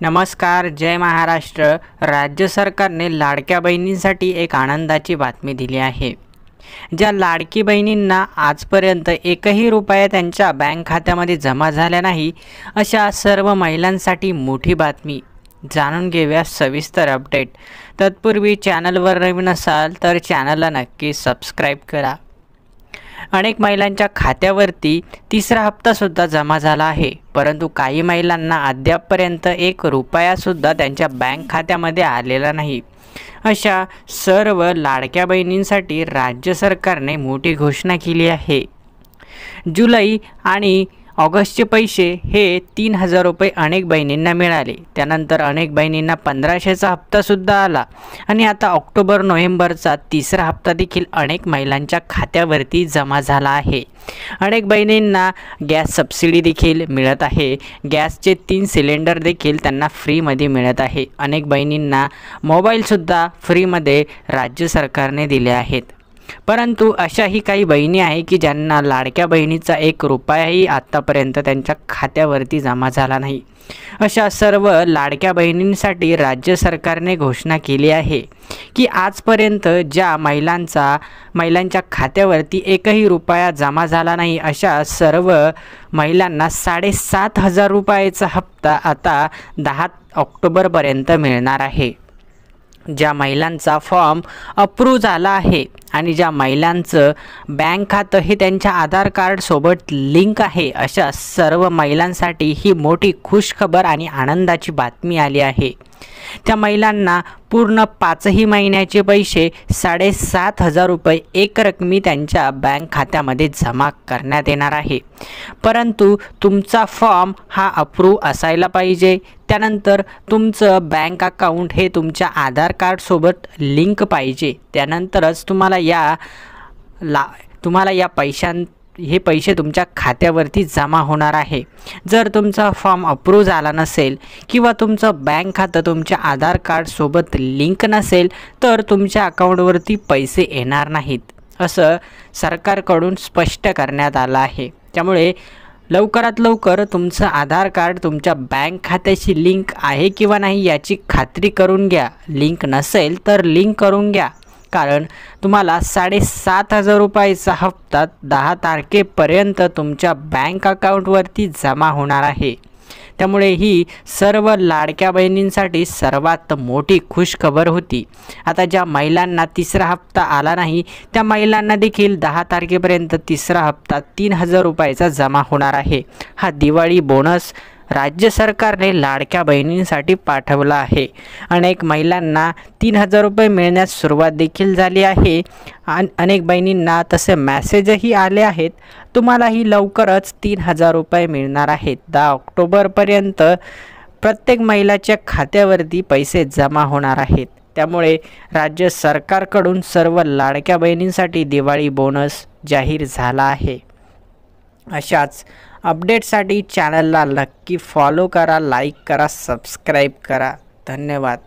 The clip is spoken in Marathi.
नमस्कार, जय महाराष्ट्र। राज्य सरकारने लाडक्या बहिणींसाठी एक आनंदाची बातमी दिली आहे। ज्या लाडकी बहिणींना आजपर्यंत एकही रुपया त्यांच्या बँक खात्यामध्ये जमा झाला नाही, अशा सर्व महिलांसाठी मोठी बातमी। जाणून घेऊया सविस्तर अपडेट। तत्पूर्वी चॅनलवर नवीन असाल तर चॅनलला नक्की सबस्क्राइब करा। अनेक महिलांच्या खात्यावरती तिसरा हप्ता सुद्धा जमा झाला आहे, परंतु काही महिलांना अद्यापपर्यंत एक रुपया सुद्धा त्यांच्या बँक खात्यामध्ये आलेला नाही। अशा सर्व लाडक्या बहिणींसाठी राज्य सरकारने मोठी घोषणा केली आहे। जुलै आणि ऑगस्टचे पैसे हे 3000 रुपये अनेक बहिणींना मिळाले। त्यानंतर अनेक बहिणींना 1500चा हप्ता सुद्धा आला आणि आता ऑक्टोबर नोव्हेंबरचा तिसरा हप्ता देखील अनेक महिलांच्या खात्यावरती जमा झाला आहे। अनेक बहिणींना गॅस सबसिडी देखील मिळत आहे। गॅसचे 3 सिलेंडर देखील त्यांना फ्रीमध्ये मिळत आहे। अनेक बहिणींना मोबाईल सुद्धा फ्रीमध्ये राज्य सरकारने दिले आहेत। परंतु अशाही काही बहिणी आहे की ज्यांना लाडक्या बहिणीचा एक रुपयाही आतापर्यंत त्यांच्या खात्यावरती जमा झाला नाही। अशा सर्व लाडक्या बहिणींसाठी राज्य सरकारने घोषणा केली आहे की आजपर्यंत ज्या महिलांच्या खात्यावरती एकही रुपया जमा झाला नाही, अशा सर्व महिलांना 7500 रुपयाचा हप्ता आता 10 ऑक्टोबरपर्यंत मिळणार आहे। ज्या महिलांचा फॉर्म अप्रूव्ह झाला आहे आणि ज्या महिलांचं बँक खातं हे त्यांच्या आधार कार्ड सोबत लिंक आहे, अशा सर्व महिलांसाठी ही मोठी खुशखबर आणि आनंदाची बातमी आली आहे। त्या महिलांना पूर्ण 5ही महिन्याचे पैसे 7500 रुपये एकरकमी त्यांच्या बँक खात्यामध्ये जमा करण्यात येणार आहे। परंतु तुमचा फॉर्म हा अप्रूव्ह असायला पाहिजे। त्यानंतर तुमचं बँक अकाउंट हे तुमच्या आधार कार्ड सोबत लिंक पाहिजे। त्यानंतरच तुम्हाला हे पैसे तुमच्या खात्यावरती जमा होणार आहे। जर तुमचा फॉर्म अप्रूव्ह झाला नसेल किंवा तुमचं बँक खातं तुमच्या आधार कार्ड सोबत लिंक नसेल तर तुमच्या अकाउंटवरती पैसे येणार नाहीत, असं सरकारकडून स्पष्ट करण्यात आलं आहे। त्यामुळे लवकरात लवकर तुमचं आधार कार्ड तुमच्या बँक खात्याशी लिंक आहे किंवा नाही याची खात्री करून घ्या। लिंक नसेल तर लिंक करून घ्या, कारण तुम्हाला 7500 रुपयाचा हप्ता 10 तारखेपर्यंत तुमच्या बँक अकाउंटवरती जमा होणार आहे। त्यामुळे ही सर्व लाडक्या बहिणींसाठी सर्वात मोठी खुशखबर होती। आता ज्या महिलांना तिसरा हप्ता आला नाही, त्या महिलांना देखील 10 तारखेपर्यंत तिसरा हप्ता 3000 रुपयाचा जमा होणार आहे। हा दिवाळी बोनस राज्य सरकारने लाडक्या बहिणींसाठी पाठवला आहे। अनेक महिलांना 3000 रुपये मिळण्यास सुरुवात देखील झाली आहे। अनेक बहिणींना तसे मेसेजही आले आहेत। तुम्हालाही लवकरच 3000 रुपये मिळणार आहेत। 10 ऑक्टोबरपर्यंत प्रत्येक महिलाच्या खात्यावरती पैसे जमा होणार आहेत। त्यामुळे राज्य सरकारकडून सर्व लाडक्या बहिणींसाठी दिवाळी बोनस जाहीर झाला आहे। अशाच अपडेटसाठी चॅनलला नक्की फॉलो करा, लाईक करा, सबस्क्राइब करा। धन्यवाद।